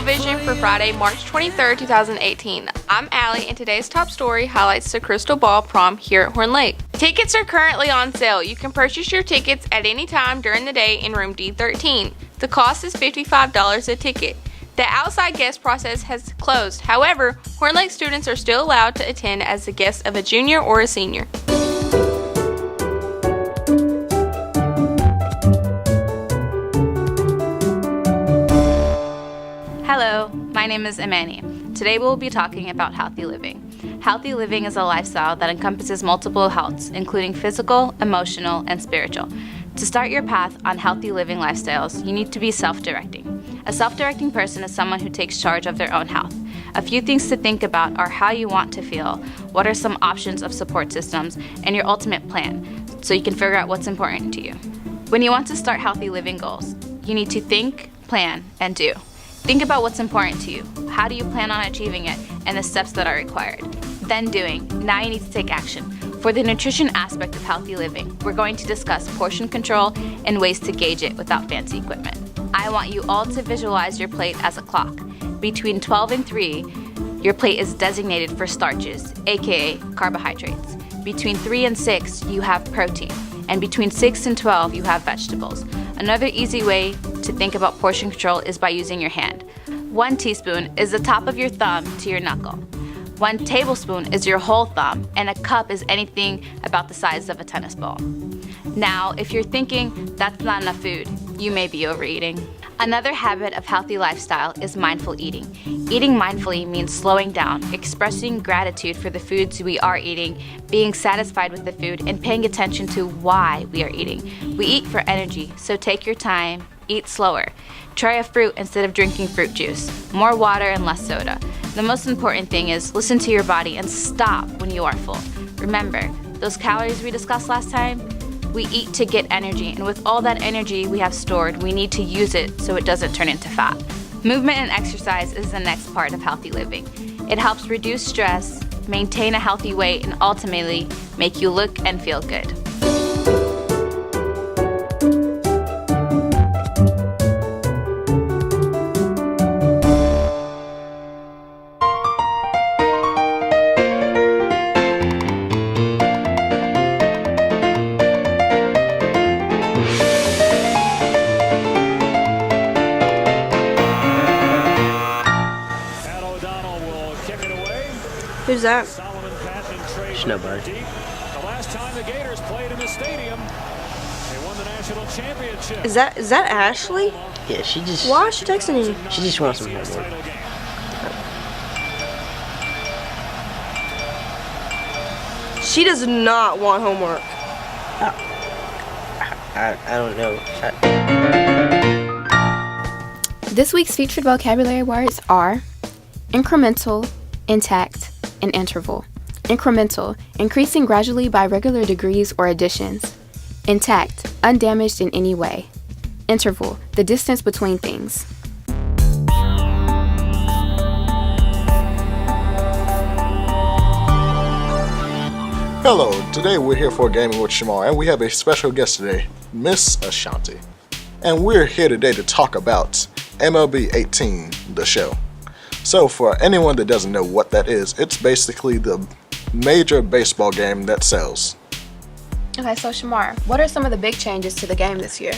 Vision for Friday, March 23rd, 2018. I'm Allie, and today's top story highlights the Crystal Ball Prom here at Horn Lake. Tickets are currently on sale. You can purchase your tickets at any time during the day in room D13. The cost is $55 a ticket. The outside guest process has closed. However, Horn Lake students are still allowed to attend as the guests of a junior or a senior. Hello, my name is Imani. Today we'll be talking about healthy living. Healthy living is a lifestyle that encompasses multiple healths, including physical, emotional, and spiritual. To start your path on healthy living lifestyles, you need to be self-directing. A self-directing person is someone who takes charge of their own health. A few things to think about are how you want to feel, what are some options of support systems, and your ultimate plan, so you can figure out what's important to you. When you want to start healthy living goals, you need to think, plan, and do. Think about what's important to you, how do you plan on achieving it, and the steps that are required. Then doing. Now you need to take action. For the nutrition aspect of healthy living, we're going to discuss portion control and ways to gauge it without fancy equipment. I want you all to visualize your plate as a clock. Between 12 and 3, your plate is designated for starches, aka carbohydrates. Between 3 and 6, you have protein. And between 6 and 12, you have vegetables. Another easy way to think about portion control is by using your hand. 1 teaspoon is the top of your thumb to your knuckle. 1 tablespoon is your whole thumb, and a cup is anything about the size of a tennis ball. Now, if you're thinking that's not enough food, you may be overeating. Another habit of healthy lifestyle is mindful eating. Eating mindfully means slowing down, expressing gratitude for the foods we are eating, being satisfied with the food, and paying attention to why we are eating. We eat for energy, so take your time, eat slower. Try a fruit instead of drinking fruit juice. More water and less soda. The most important thing is listen to your body and stop when you are full. Remember, those calories we discussed last time? We eat to get energy, and with all that energy we have stored, we need to use it so it doesn't turn into fat. Movement and exercise is the next part of healthy living. It helps reduce stress, maintain a healthy weight, and ultimately make you look and feel good. Who's that? It's nobody. The last time the Gators played in the stadium, they won the national championship. Is that Ashley? Yeah, she just. Why is she texting him? She just wants some homework. She does not want homework. I don't know. This week's featured vocabulary words are incremental, intact, and interval. Incremental, increasing gradually by regular degrees or additions. Intact, undamaged in any way. Interval, the distance between things. Hello, today we're here for Gaming with Shamar, and we have a special guest today, Miss Ashanti. And we're here today to talk about MLB 18, the show. So for anyone that doesn't know what that is, it's basically the major baseball game that sells. Okay, so Shamar, what are some of the big changes to the game this year?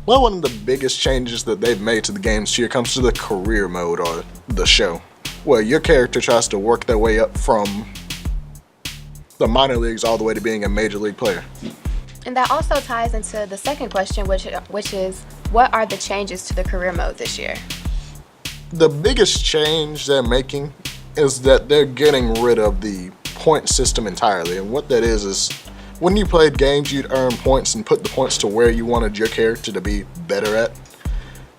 Well, one of the biggest changes that they've made to the game this year comes to the career mode, or the show, where your character tries to work their way up from the minor leagues all the way to being a major league player. And that also ties into the second question, which is, what are the changes to the career mode this year? The biggest change they're making is that they're getting rid of the point system entirely. And what that is when you played games, you'd earn points and put the points to where you wanted your character to be better at.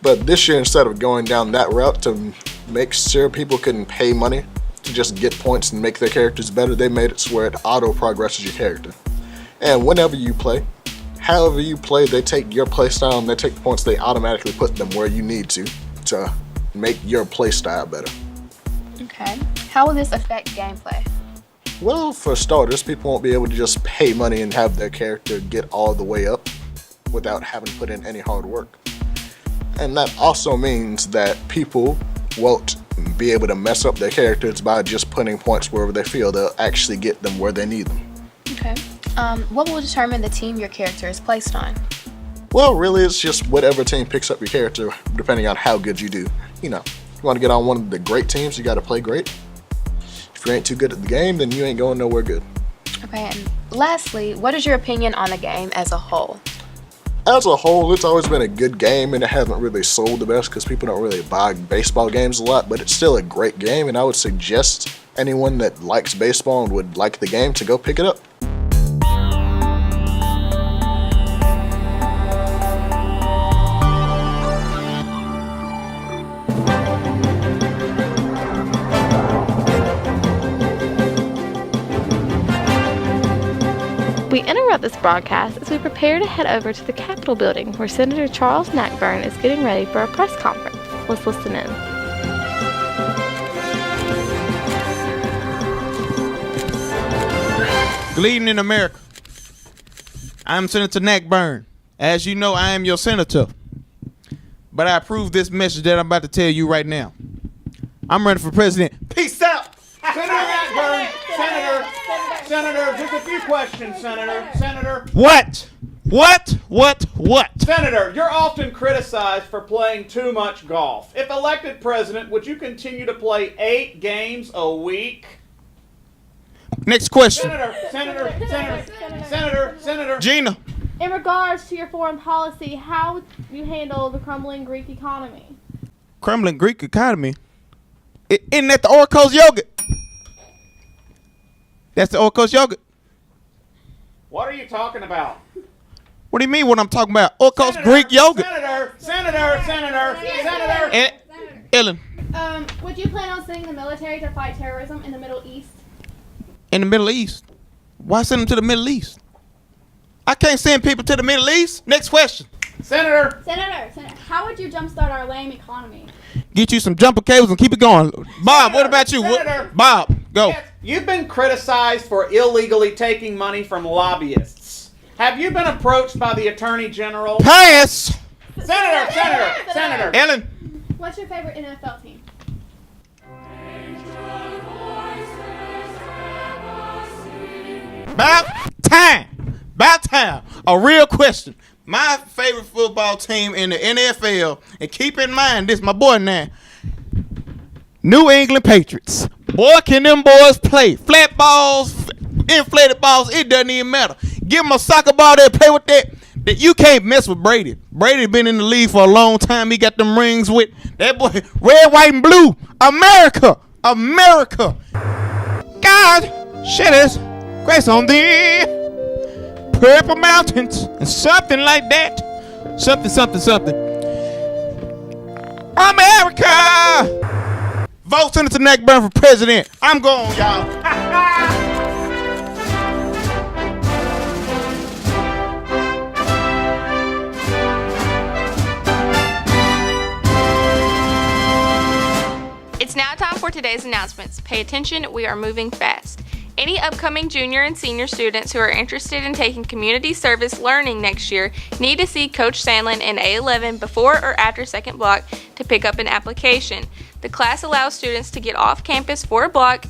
But this year, instead of going down that route to make sure people couldn't pay money to just get points and make their characters better, they made it so where it auto progresses your character. And whenever you play, however you play, they take your play style and they take the points, they automatically put them where you need to make your play style better. Okay. How will this affect gameplay? Well, for starters, people won't be able to just pay money and have their character get all the way up without having to put in any hard work. And that also means that people won't be able to mess up their characters by just putting points wherever they feel. They'll actually get them where they need them. Okay. What will determine the team your character is placed on? Well, really, it's just whatever team picks up your character, depending on how good you do. You know, you want to get on one of the great teams, you got to play great. If you ain't too good at the game, then you ain't going nowhere good. Okay, and lastly, what is your opinion on the game as a whole? As a whole, it's always been a good game, and it hasn't really sold the best because people don't really buy baseball games a lot, but it's still a great game, and I would suggest anyone that likes baseball and would like the game to go pick it up. We interrupt this broadcast as we prepare to head over to the Capitol building where Senator Charles Blackburn is getting ready for a press conference. Let's listen in. Good evening, America. I'm Senator Blackburn. As you know, I am your senator. But I approve this message that I'm about to tell you right now. I'm running for president. Peace out! Senator Blackburn, Senator, just a few questions, Senator. What? Senator, you're often criticized for playing too much golf. If elected president, would you continue to play 8 games a week? Next question. Senator. Gina. In regards to your foreign policy, how would you handle the crumbling Greek economy? Crumbling Greek economy? Isn't that the Oracle's yogurt? That's the Oracle's yogurt. What are you talking about? What do you mean what I'm talking about? Oracle's Greek yogurt. Senator. Ellen. Would you plan on sending the military to fight terrorism in the Middle East? In the Middle East? Why send them to the Middle East? I can't send people to the Middle East. Next question. Senator, how would you jumpstart our lame economy? Get you some jumper cables and keep it going. Bob, what about you? Senator. Bob, go. Yes, you've been criticized for illegally taking money from lobbyists. Have you been approached by the Attorney General? Pass. Senator. Ellen. What's your favorite NFL team? About time. A real question. My favorite football team in the NFL, and keep in mind this, my boy now, New England Patriots. Boy, can them boys play. Flat balls, inflated balls, it doesn't even matter. Give them a soccer ball, they'll play with that. You can't mess with Brady. Brady been in the league for a long time. He got them rings with that boy. Red, white, and blue. America. God, shed His grace on thee. Purple mountains and something like that. Something. America. Vote Senator Blackburn for president. I'm going, y'all. It's now time for today's announcements. Pay attention, we are moving fast. Any upcoming junior and senior students who are interested in taking community service learning next year need to see Coach Sandlin in A11 before or after second block to pick up an application. The class allows students to get off campus for a block,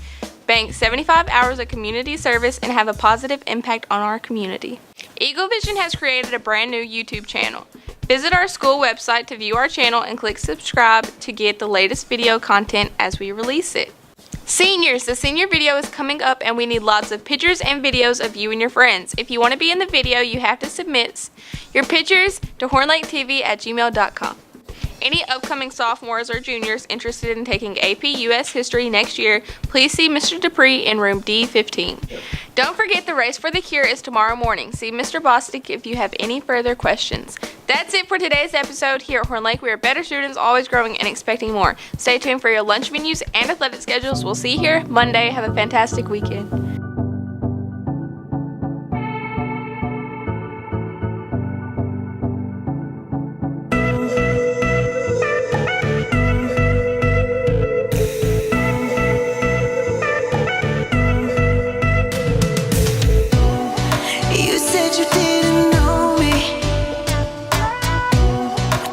bank 75 hours of community service, and have a positive impact on our community. Eagle Vision has created a brand new YouTube channel. Visit our school website to view our channel and click subscribe to get the latest video content as we release it. Seniors, the senior video is coming up and we need lots of pictures and videos of you and your friends. If you want to be in the video, you have to submit your pictures to hornlaketv@gmail.com. Any upcoming sophomores or juniors interested in taking AP US History next year, please see Mr. Dupree in room D15. Don't forget the Race for the Cure is tomorrow morning. See Mr. Bostic if you have any further questions. That's it for today's episode. Here at Horn Lake, we are better students, always growing and expecting more. Stay tuned for your lunch menus and athletic schedules. We'll see you here Monday. Have a fantastic weekend.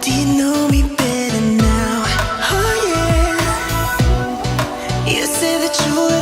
Do you know me better now? Oh yeah. the truth.